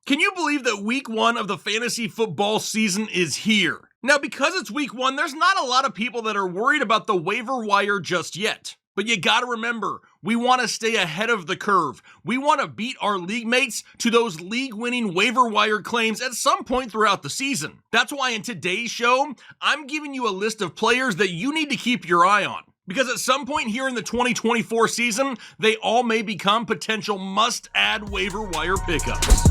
Can you believe that week one of the fantasy football season is here? Now, because it's week one, there's not a lot of people that are worried about the waiver wire just yet. But you gotta remember, we want to stay ahead of the curve. We want to beat our league mates to those league-winning waiver wire claims at some point throughout the season. That's why in today's show, I'm giving you a list of players that you need to keep your eye on. Because at some point here in the 2024 season, they all may become potential must-add waiver wire pickups.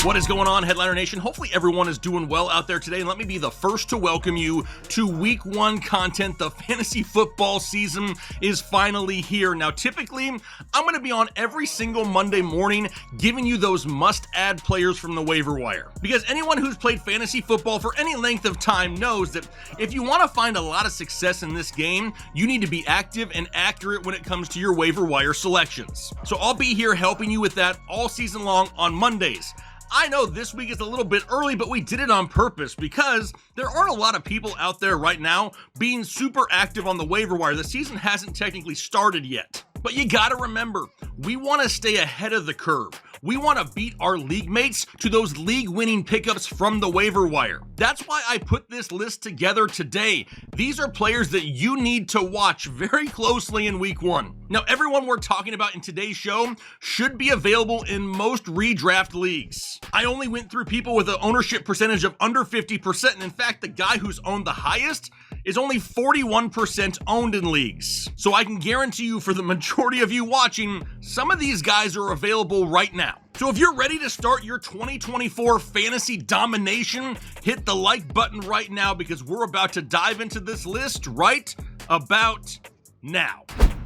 What is going on, Headliner Nation? Hopefully everyone is doing well out there today, and let me be the first to welcome you to week one content. The fantasy football season is finally here. Now, typically, I'm going to be on every single Monday morning giving you those must-add players from the waiver wire. Because anyone who's played fantasy football for any length of time knows that if you want to find a lot of success in this game, you need to be active and accurate when it comes to your waiver wire selections. So I'll be here helping you with that all season long on Mondays. I know this week is a little bit early, but we did it on purpose because there aren't a lot of people out there right now being super active on the waiver wire. The season hasn't technically started yet. But you gotta remember, we want to stay ahead of the curve. We want to beat our league mates to those league-winning pickups from the waiver wire. That's why I put this list together today. These are players that you need to watch very closely in week one. Now, everyone we're talking about in today's show should be available in most redraft leagues. I only went through people with an ownership percentage of under 50%, and in fact, the guy who's owned the highest is only 41% owned in leagues. So I can guarantee you, for the majority of you watching, some of these guys are available right now. So if you're ready to start your 2024 fantasy domination, hit the like button right now because we're about to dive into this list right about now.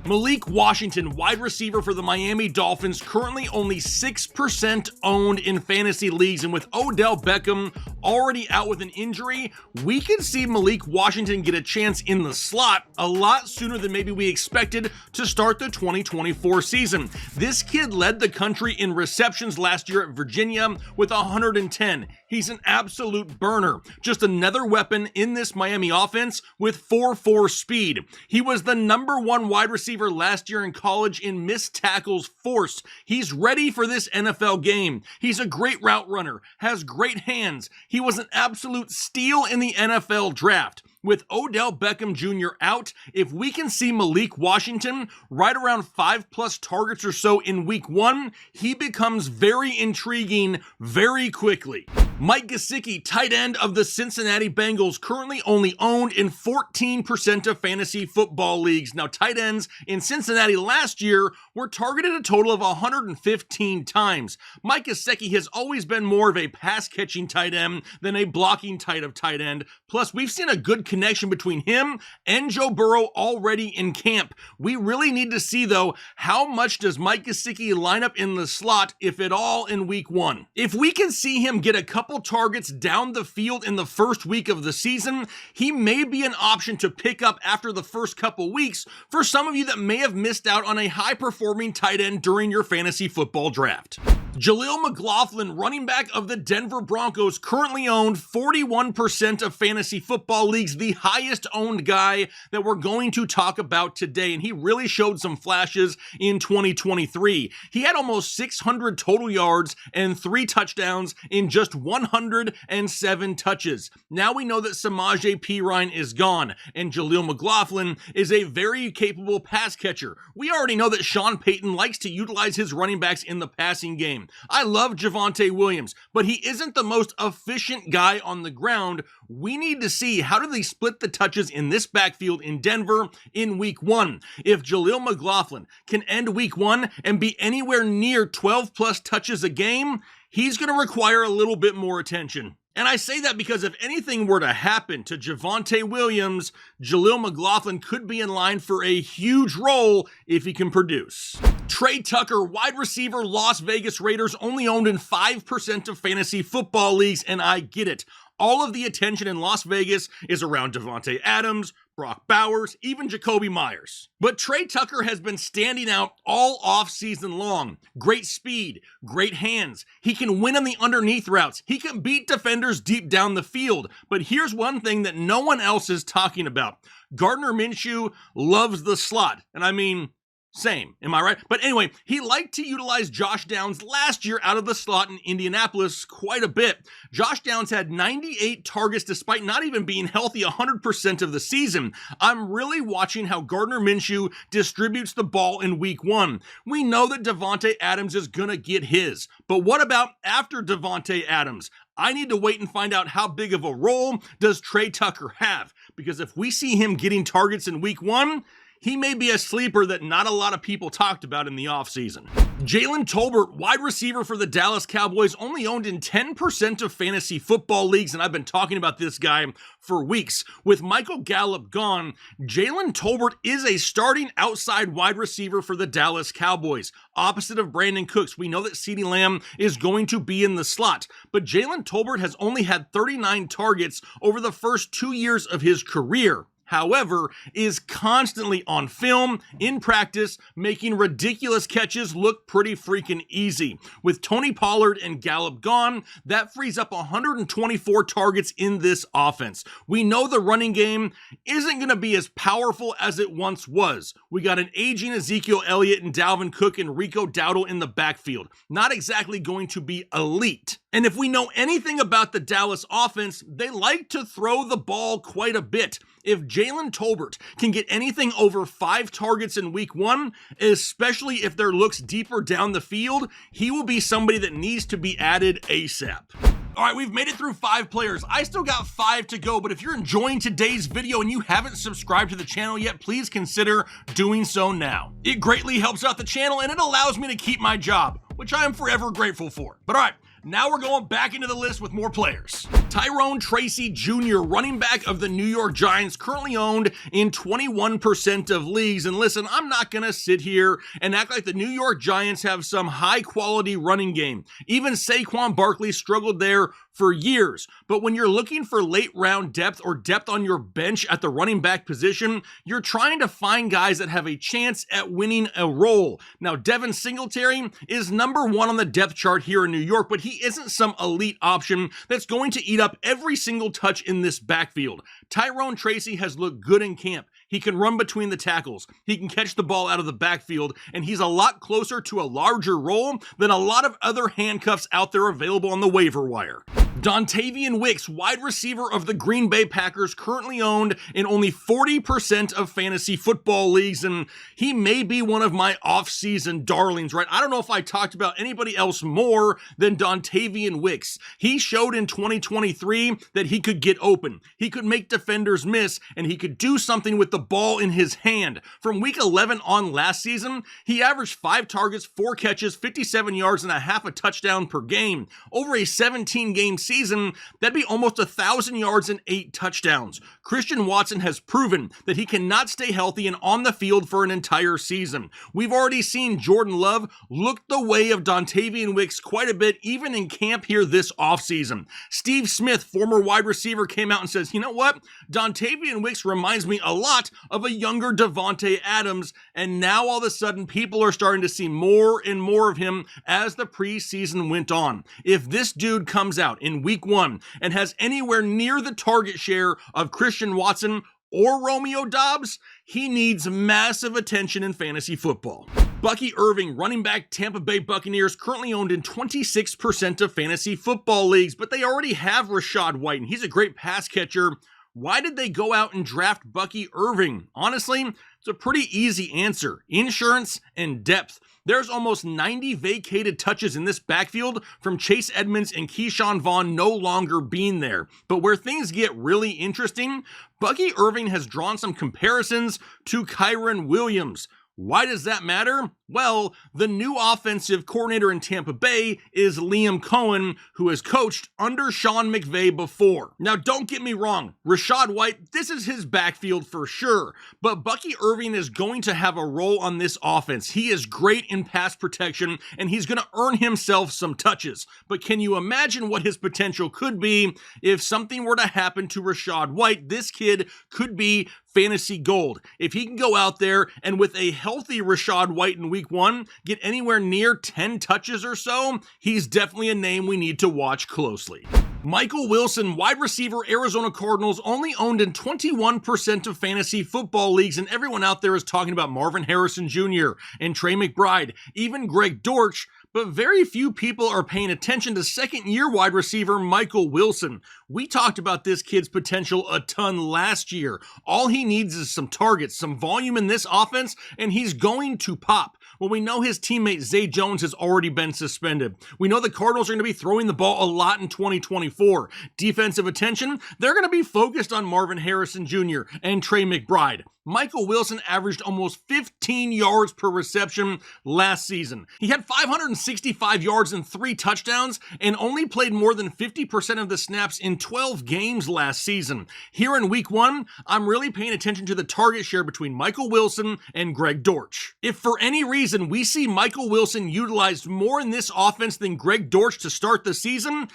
Malik Washington, wide receiver for the Miami Dolphins, currently only 6% owned in fantasy leagues, and with Odell Beckham already out with an injury, we could see Malik Washington get a chance in the slot a lot sooner than maybe we expected to start the 2024 season. This kid led the country in receptions last year at Virginia with 110. He's an absolute burner. Just another weapon in this Miami offense with 4.4 speed. He was the number one wide receiver last year in college in missed tackles forced. He's ready for this NFL game. He's a great route runner, has great hands. He was an absolute steal in the NFL draft. With Odell Beckham Jr. out, if we can see Malik Washington right around 5+ targets or so in week one, he becomes very intriguing very quickly. Mike Gesicki, tight end of the Cincinnati Bengals, currently only owned in 14% of fantasy football leagues. Now, tight ends in Cincinnati last year were targeted a total of 115 times. Mike Gesicki has always been more of a pass-catching tight end than a blocking tight end. Plus, we've seen a good connection between him and Joe Burrow already in camp. We really need to see, though, how much does Mike Gesicki line up in the slot, if at all, in week one. If we can see him get a couple targets down the field in the first week of the season, he may be an option to pick up after the first couple weeks for some of you that may have missed out on a high-performing tight end during your fantasy football draft. Jalil McKinnon, running back of the Denver Broncos, currently owned 41% of fantasy football leagues, the highest owned guy that we're going to talk about today, and he really showed some flashes in 2023. He had almost 600 total yards and 3 touchdowns in just 107 touches. Now we know that Samaje Perine is gone, and Jalil McKinnon is a very capable pass catcher. We already know that Sean Payton likes to utilize his running backs in the passing game. I love Javonte Williams, but he isn't the most efficient guy on the ground. We need to see how do they split the touches in this backfield in Denver in week one. If Jalil McKinnon can end week one and be anywhere near 12+ touches a game, he's going to require a little bit more attention. And I say that because if anything were to happen to Javonte Williams, Jalil McKinnon could be in line for a huge role if he can produce. Trey Tucker, wide receiver, Las Vegas Raiders, only owned in 5% of fantasy football leagues, and I get it. All of the attention in Las Vegas is around Devontae Adams, Brock Bowers, even Jacoby Myers. But Trey Tucker has been standing out all off-season long. Great speed, great hands. He can win on the underneath routes. He can beat defenders deep down the field. But here's one thing that no one else is talking about. Gardner Minshew loves the slot. And I mean, Same, am I right? But anyway, he liked to utilize Josh Downs last year out of the slot in Indianapolis quite a bit. Josh Downs had 98 targets despite not even being healthy 100% of the season. I'm really watching how Gardner Minshew distributes the ball in week 1. We know that Davante Adams is gonna get his, but what about after Davante Adams? I need to wait and find out how big of a role does Trey Tucker have, because if we see him getting targets in week 1, he may be a sleeper that not a lot of people talked about in the offseason. Jaylen Tolbert, wide receiver for the Dallas Cowboys, only owned in 10% of fantasy football leagues, and I've been talking about this guy for weeks. With Michael Gallup gone, Jaylen Tolbert is a starting outside wide receiver for the Dallas Cowboys. Opposite of Brandon Cooks, we know that CeeDee Lamb is going to be in the slot, but Jaylen Tolbert has only had 39 targets over the first 2 years of his career. However, is constantly on film, in practice, making ridiculous catches look pretty freaking easy. With Tony Pollard and Gallup gone, that frees up 124 targets in this offense. We know the running game isn't going to be as powerful as it once was. We got an aging Ezekiel Elliott and Dalvin Cook and Rico Dowdle in the backfield. Not exactly going to be elite. And if we know anything about the Dallas offense, they like to throw the ball quite a bit. If Jaylen Tolbert can get anything over 5 targets in week 1, especially if there looks deeper down the field, he will be somebody that needs to be added ASAP. All right, we've made it through 5 players. I still got 5 to go, but if you're enjoying today's video and you haven't subscribed to the channel yet, please consider doing so now. It greatly helps out the channel and it allows me to keep my job, which I am forever grateful for. But all right, now we're going back into the list with more players. Tyrone Tracy Jr., running back of the New York Giants, currently owned in 21% of leagues. And listen, I'm not going to sit here and act like the New York Giants have some high-quality running game. Even Saquon Barkley struggled there for years. But when you're looking for late-round depth or depth on your bench at the running back position, you're trying to find guys that have a chance at winning a role. Now, Devin Singletary is number 1 on the depth chart here in New York, but he isn't some elite option that's going to eat up every single touch in this backfield. Tyrone Tracy has looked good in camp. He can run between the tackles. He can catch the ball out of the backfield, and he's a lot closer to a larger role than a lot of other handcuffs out there available on the waiver wire. Davian Wicks, wide receiver of the Green Bay Packers, currently owned in only 40% of fantasy football leagues, and he may be one of my off-season darlings, right? I don't know if I talked about anybody else more than Davian Wicks. He showed in 2023 that he could get open, he could make defenders miss, and he could do something with the ball in his hand. From week 11 on last season, he averaged 5 targets, 4 catches, 57 yards, and a half a touchdown per game. Over a 17-game season, that'd be almost 1,000 yards and 8 touchdowns. Christian Watson has proven that he cannot stay healthy and on the field for an entire season. We've already seen Jordan Love look the way of Davian Wicks quite a bit, even in camp here this offseason. Steve Smith, former wide receiver, came out and says, you know what? Davian Wicks reminds me a lot of a younger Davante Adams, and now all of a sudden people are starting to see more and more of him as the preseason went on. If this dude comes out in week 1 and has anywhere near the target share of Christian Watson or Romeo Doubs, he needs massive attention in fantasy football. Bucky Irving, running back, Tampa Bay Buccaneers, currently owned in 26% of fantasy football leagues, but they already have Rachaad White, and he's a great pass catcher. Why did they go out and draft Bucky Irving? Honestly, it's a pretty easy answer. Insurance and depth. There's almost 90 vacated touches in this backfield from Chase Edmonds and Keyshawn Vaughn no longer being there. But where things get really interesting, Bucky Irving has drawn some comparisons to Kyren Williams. Why does that matter? Well, the new offensive coordinator in Tampa Bay is Liam Cohen, who has coached under Sean McVay before. Now, don't get me wrong, Rachaad White, this is his backfield for sure, but Bucky Irving is going to have a role on this offense. He is great in pass protection, and he's going to earn himself some touches. But can you imagine what his potential could be if something were to happen to Rachaad White? This kid could be fantasy gold. If he can go out there and with a healthy Rachaad White in week 1, get anywhere near 10 touches or so, he's definitely a name we need to watch closely. Michael Wilson, wide receiver, Arizona Cardinals, only owned in 21% of fantasy football leagues, and everyone out there is talking about Marvin Harrison Jr. and Trey McBride, even Greg Dortch, but very few people are paying attention to second-year wide receiver Michael Wilson. We talked about this kid's potential a ton last year. All he needs is some targets, some volume in this offense, and he's going to pop. Well, we know his teammate Zay Jones has already been suspended. We know the Cardinals are going to be throwing the ball a lot in 2024. Defensive attention, they're going to be focused on Marvin Harrison Jr. and Trey McBride. Michael Wilson averaged almost 15 yards per reception last season. He had 565 yards and 3 touchdowns and only played more than 50% of the snaps in 12 games last season. Here in week 1, I'm really paying attention to the target share between Michael Wilson and Greg Dortch. If for any reason we see Michael Wilson utilized more in this offense than Greg Dortch to start the season,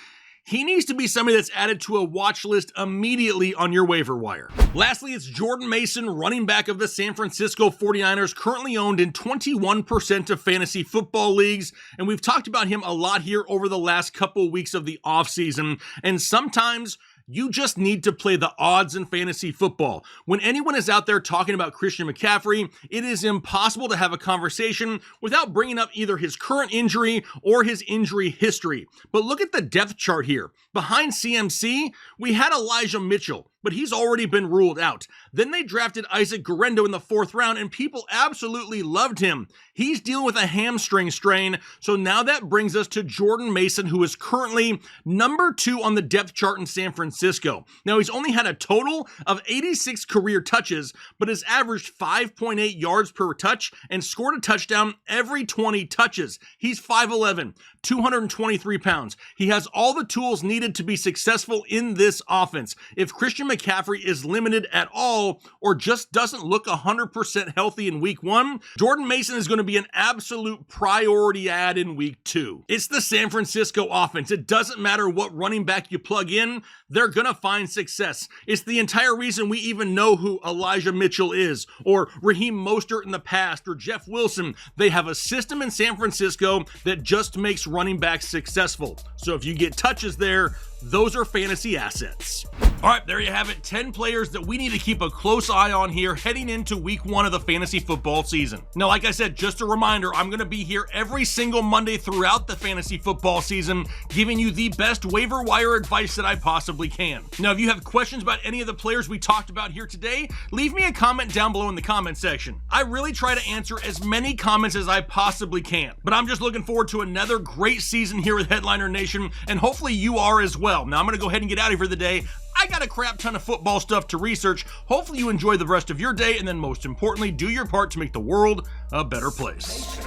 he needs to be somebody that's added to a watch list immediately on your waiver wire. Lastly, it's Jordan Mason, running back of the San Francisco 49ers, currently owned in 21% of fantasy football leagues. And we've talked about him a lot here over the last couple weeks of the offseason. And sometimes you just need to play the odds in fantasy football. When anyone is out there talking about Christian McCaffrey, it is impossible to have a conversation without bringing up either his current injury or his injury history. But look at the depth chart here. Behind CMC, we had Elijah Mitchell, but he's already been ruled out. Then they drafted Isaac Guerendo in the 4th round, and people absolutely loved him. He's dealing with a hamstring strain, so now that brings us to Jordan Mason, who is currently number 2 on the depth chart in San Francisco. Now, he's only had a total of 86 career touches, but has averaged 5.8 yards per touch and scored a touchdown every 20 touches. He's 5'11", 223 pounds. He has all the tools needed to be successful in this offense. If Christian McCaffrey is limited at all or just doesn't look 100% healthy in week 1, Jordan Mason is going to be an absolute priority add in week 2. It's the San Francisco offense. It doesn't matter what running back you plug in, they're going to find success. It's the entire reason we even know who Elijah Mitchell is, or Raheem Mostert in the past, or Jeff Wilson. They have a system in San Francisco that just makes running backs successful. So if you get touches there, those are fantasy assets. All right, there you have it. 10 players that we need to keep a close eye on here heading into week 1 of the fantasy football season. Now, like I said, just a reminder, I'm going to be here every single Monday throughout the fantasy football season, giving you the best waiver wire advice that I possibly can. Now, if you have questions about any of the players we talked about here today, leave me a comment down below in the comment section. I really try to answer as many comments as I possibly can, but I'm just looking forward to another great season here with Headliner Nation, and hopefully you are as well. Now, I'm going to go ahead and get out of here for the day. I got a crap ton of football stuff to research. Hopefully you enjoy the rest of your day, and then most importantly, do your part to make the world a better place.